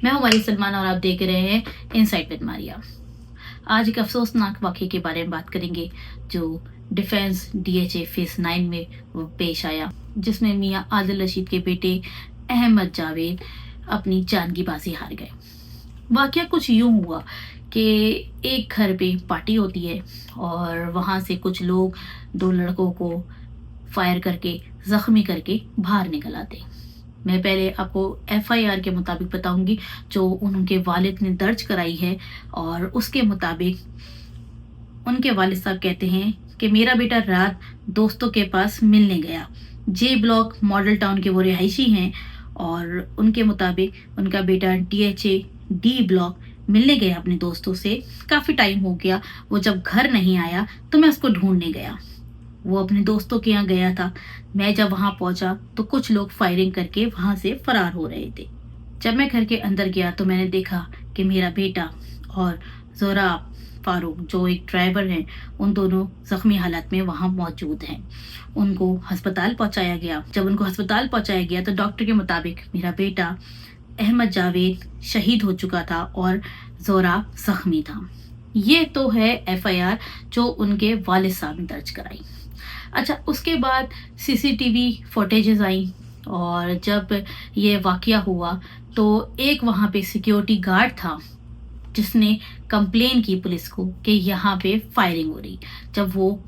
मैं हूं मारिया सलमान और आप देख रहे हैं इनसाइट विद मारिया। आज एक अफसोसनाक वाक़े के बारे में बात करेंगे जो डिफेंस डीएचए फेज 9 में वो पेश आया, जिसमें मियां आदिल रशीद के बेटे अहमद जावेद अपनी जान की बाजी हार गए। वाक़या कुछ यूं हुआ कि एक घर पे पार्टी होती है और वहां से कुछ लोग दो लड़कों को फायर करके जख्मी करके बाहर निकल आते। मैं पहले आपको एफआईआर के मुताबिक बताऊंगी जो उनके वालिद ने दर्ज कराई है, और उसके मुताबिक उनके वालिद साहब कहते हैं कि मेरा बेटा रात दोस्तों के पास मिलने गया। जे ब्लॉक मॉडल टाउन के वो रिहायशी हैं और उनके मुताबिक उनका बेटा डीएचए डी ब्लॉक मिलने गया अपने दोस्तों से। काफ़ी टाइम हो गया, वो जब घर नहीं आया तो मैं उसको ढूंढने गया। वो अपने दोस्तों के यहाँ गया था। मैं जब वहां पहुंचा तो कुछ लोग फायरिंग करके वहां से फरार हो रहे थे। जब मैं घर के अंदर गया तो मैंने देखा कि मेरा बेटा और जोराब फारूक जो एक ड्राइवर हैं, उन दोनों जख्मी हालत में वहां मौजूद हैं। उनको अस्पताल पहुंचाया गया। जब उनको अस्पताल पहुंचाया गया तो डॉक्टर के मुताबिक मेरा बेटा अहमद जावेद शहीद हो चुका था और जोराब जख्मी था। ये तो है एफआईआर जो उनके वालिद साहब ने दर्ज कराई। अच्छा, उसके बाद सीसीटीवी फुटेजेस आई और जब ये वाकया हुआ तो एक वहाँ पे सिक्योरिटी गार्ड था जिसने कंप्लेन की पुलिस को कि यहाँ पे फायरिंग हो रही। जब वो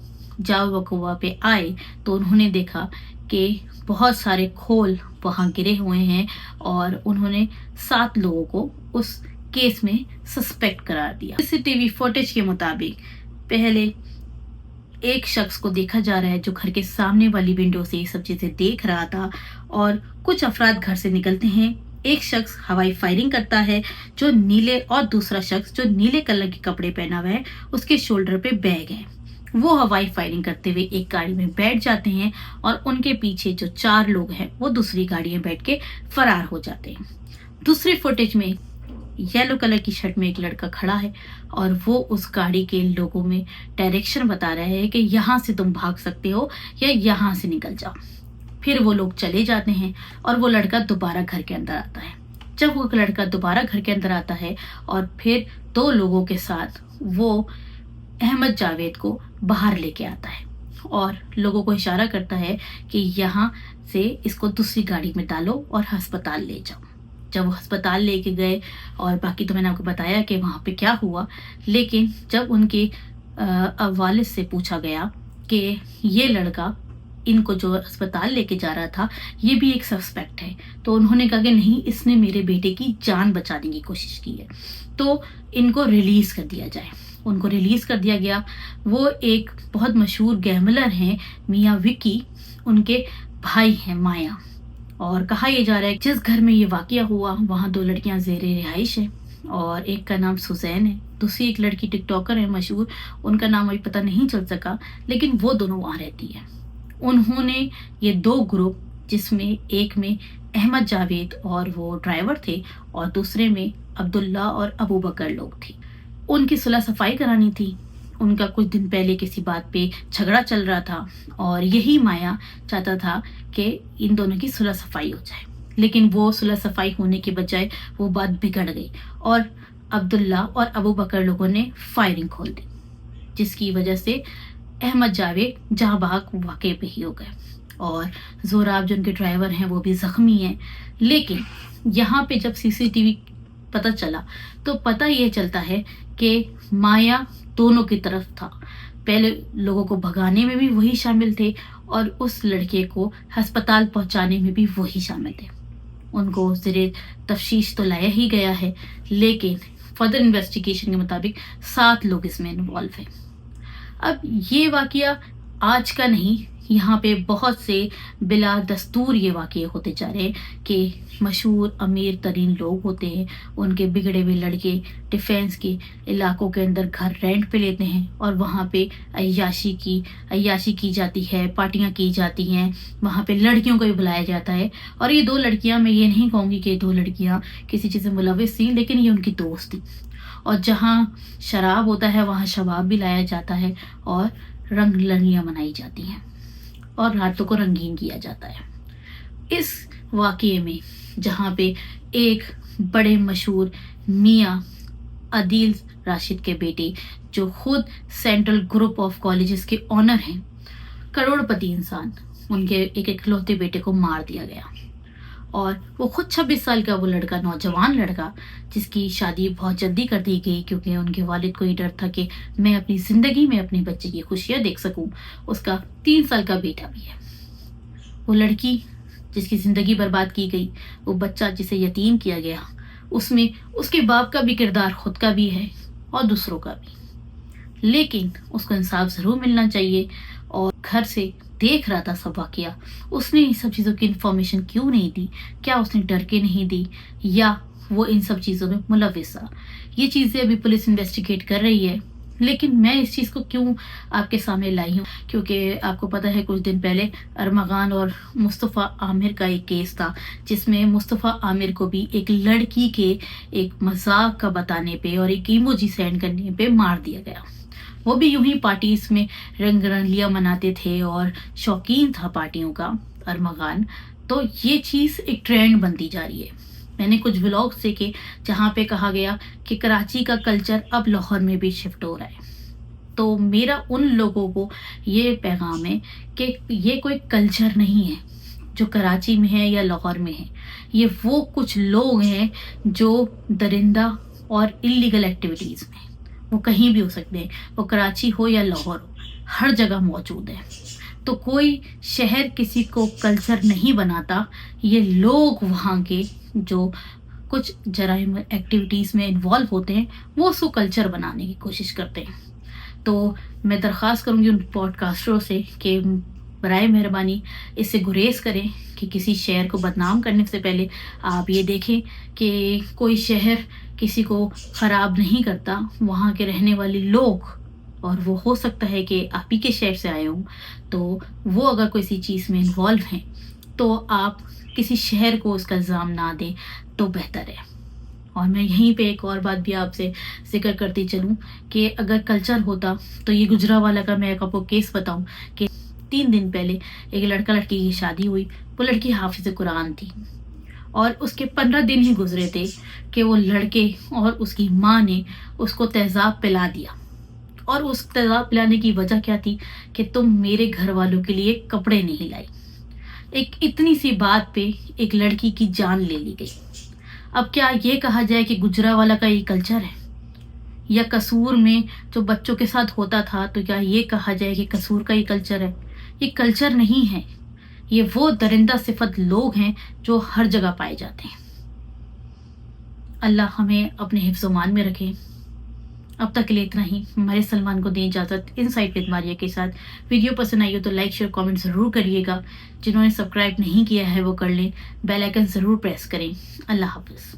जाओ वकुवा पे आए तो उन्होंने देखा कि बहुत सारे खोल वहाँ गिरे हुए हैं और उन्होंने 7 लोगों को उस केस में सस्पेक्ट करार दिया। सीसीटीवी फुटेज के मुताबिक पहले एक शख्स को देखा जा रहा है जो घर के सामने वाली विंडो से ये सब चीजें देख रहा था, और कुछ अफराद घर से निकलते हैं। एक शख्स हवाई फायरिंग करता है जो नीले, और दूसरा शख्स जो नीले कलर के कपड़े पहना हुआ है उसके शोल्डर पे बैग है। वो हवाई फायरिंग करते हुए एक गाड़ी में बैठ जाते हैं और उनके पीछे जो 4 लोग हैं वो दूसरी गाड़ी में बैठ के फरार हो जाते हैं। दूसरी फुटेज में येलो कलर की शर्ट में एक लड़का खड़ा है और वो उस गाड़ी के लोगों में डायरेक्शन बता रहा है कि यहाँ से तुम भाग सकते हो या यहाँ से निकल जाओ। फिर वो लोग चले जाते हैं और वो लड़का दोबारा घर के अंदर आता है। जब वो लड़का दोबारा घर के अंदर आता है और फिर 2 लोगों के साथ वो अहमद जावेद को बाहर लेके आता है और लोगों को इशारा करता है कि यहाँ से इसको दूसरी गाड़ी में डालो और अस्पताल ले जाओ। जब वो अस्पताल लेके गए, और बाकी तो मैंने आपको बताया कि वहाँ पे क्या हुआ, लेकिन जब उनके वालिद से पूछा गया कि ये लड़का इनको जो अस्पताल लेके जा रहा था ये भी एक सस्पेक्ट है, तो उन्होंने कहा कि नहीं, इसने मेरे बेटे की जान बचाने की कोशिश की है, तो इनको रिलीज कर दिया जाए। उनको रिलीज कर दिया गया। वो एक बहुत मशहूर गैमलर हैं मियां विकी, उनके भाई हैं माया। और कहा यह जा रहा है जिस घर में ये वाकया हुआ वहाँ 2 लड़कियां ज़ेरे रिहाइश है और एक का नाम सुजैन है, दूसरी एक लड़की टिकटॉकर है मशहूर, उनका नाम अभी पता नहीं चल सका, लेकिन वो दोनों वहाँ रहती है। उन्होंने ये 2 ग्रुप, जिसमें एक में अहमद जावेद और वो ड्राइवर थे और दूसरे में अब्दुल्ला और अबू बकर लोग थे, उनकी सुलह सफाई करानी थी। उनका कुछ दिन पहले किसी बात पे झगड़ा चल रहा था और यही माया चाहता था कि इन दोनों की सुलह सफाई हो जाए, लेकिन वो सुलह सफाई होने के बजाय वो बात बिगड़ गई और अब्दुल्ला और अबू बकर लोगों ने फायरिंग खोल दी, जिसकी वजह से अहमद जावेद जहाँ भाग वाकई पे ही हो गए और जोराब जो उनके ड्राइवर हैं वो भी जख्मी हैं। लेकिन यहाँ पे जब सीसीटीवी पता चला तो पता ये चलता है कि माया दोनों की तरफ था। पहले लोगों को भगाने में भी वही शामिल थे और उस लड़के को अस्पताल पहुंचाने में भी वही शामिल थे। उनको ज़ेरे तफ्तीश तो लाया ही गया है, लेकिन फर्दर इन्वेस्टिगेशन के मुताबिक 7 लोग इसमें इन्वॉल्व हैं। अब ये वाकया आज का नहीं, यहाँ पे बहुत से बिला दस्तूर ये वाक़े होते जा रहे हैं कि मशहूर अमीर तरीन लोग होते हैं, उनके बिगड़े हुए लड़के डिफेंस के इलाकों के अंदर घर रेंट पे लेते हैं और वहाँ पे अय्याशी की जाती है, पार्टियाँ की जाती हैं, वहाँ पे लड़कियों को भी बुलाया जाता है। और ये 2 लड़कियाँ, मैं ये नहीं कहूँगी कि 2 लड़कियाँ किसी चीज़ में मुलविस थी, लेकिन ये उनकी दोस्त थी। और जहाँ शराब होता है वहाँ शबाब भी लाया जाता है और रंग रंगियाँ मनाई जाती हैं और रातों को रंगीन किया जाता है। इस वाकये में जहाँ पे एक बड़े मशहूर मियाँ आदिल राशिद के बेटे, जो खुद सेंट्रल ग्रुप ऑफ कॉलेजेस के ऑनर हैं, करोड़पति इंसान, उनके एक इकलौते बेटे को मार दिया गया। और वो खुद 26 साल का वो लड़का, नौजवान लड़का, जिसकी शादी बहुत जल्दी कर दी गई क्योंकि उनके वालिद को ये डर था कि मैं अपनी ज़िंदगी में अपने बच्चे की खुशियाँ देख सकूं। उसका 3 साल का बेटा भी है। वो लड़की जिसकी ज़िंदगी बर्बाद की गई, वो बच्चा जिसे यतीम किया गया, उसमें उसके बाप का भी किरदार खुद का भी है और दूसरों का भी। लेकिन उसको इंसाफ ज़रूर मिलना चाहिए। और घर से देख रहा था सब वाकया, उसने इन सब चीज़ों की इन्फॉर्मेशन क्यों नहीं दी? क्या उसने डर के नहीं दी, या वो इन सब चीज़ों में मुलविस था? ये चीज़ें अभी पुलिस इन्वेस्टिगेट कर रही है। लेकिन मैं इस चीज़ को क्यों आपके सामने लाई हूँ, क्योंकि आपको पता है कुछ दिन पहले अरमगान और मुस्तफ़ा आमिर का एक केस था, जिसमें मुस्तफ़ा आमिर को भी एक लड़की के एक मजाक का बताने पे और एक इमोजी सेंड करने पे मार दिया गया। वो भी यूं ही पार्टीज में रंग रंगलियां मनाते थे और शौकीन था पार्टियों का अरमगान। तो ये चीज़ एक ट्रेंड बनती जा रही है। मैंने कुछ व्लॉग्स देखे जहाँ पे कहा गया कि कराची का कल्चर अब लाहौर में भी शिफ्ट हो रहा है। तो मेरा उन लोगों को ये पैगाम है कि ये कोई कल्चर नहीं है जो कराची में है या लाहौर में है। ये वो कुछ लोग हैं जो दरिंदा और इलीगल एक्टिविटीज़ में, वो कहीं भी हो सकते हैं, वो कराची हो या लाहौर हो, हर जगह मौजूद है। तो कोई शहर किसी को कल्चर नहीं बनाता, ये लोग वहाँ के जो कुछ जराइम एक्टिविटीज़ में इन्वॉल्व होते हैं वो उसको कल्चर बनाने की कोशिश करते हैं। तो मैं दरख्वास्त करूँगी उन पॉडकास्टरों से कि बराए मेहरबानी इससे गुरेज करें कि किसी शहर को बदनाम करने से पहले आप ये देखें कि कोई शहर किसी को ख़राब नहीं करता, वहाँ के रहने वाले लोग, और वो हो सकता है कि आप ही के शहर से आए हों, तो वो अगर किसी चीज़ में इन्वॉल्व हैं तो आप किसी शहर को उसका इल्ज़ाम ना दें तो बेहतर है। और मैं यहीं पे एक और बात भी आपसे जिक्र करती चलूँ कि अगर कल्चर होता तो ये गुजरावाला का मैं आपको केस बताऊँ कि 3 दिन पहले एक लड़का लड़की की शादी हुई। वो लड़की हाफिज़ कुरान थी और उसके 15 दिन ही गुजरे थे कि वो लड़के और उसकी माँ ने उसको तेज़ाब पिला दिया। और उस तेज़ाब पिलाने की वजह क्या थी कि तुम मेरे घर वालों के लिए कपड़े नहीं लाई। एक इतनी सी बात पे एक लड़की की जान ले ली गई। अब क्या ये कहा जाए कि गुजरावाला का ये कल्चर है, या कसूर में जो बच्चों के साथ होता था तो क्या ये कहा जाए कि कसूर का ये कल्चर है? ये कल्चर नहीं है, ये वो दरिंदा सिफत लोग हैं जो हर जगह पाए जाते हैं। अल्लाह हमें अपने हिफ्ज़-ओ-मान में रखे। अब तक के लिए इतना ही। हमारे सलमान को दें इजाज़त इनसाइट विद मारिया के साथ। वीडियो पसंद आई हो तो लाइक शेयर कमेंट ज़रूर करिएगा। जिन्होंने सब्सक्राइब नहीं किया है वो कर लें। बेल आइकन ज़रूर प्रेस करें। अल्लाह हाफ़िज़।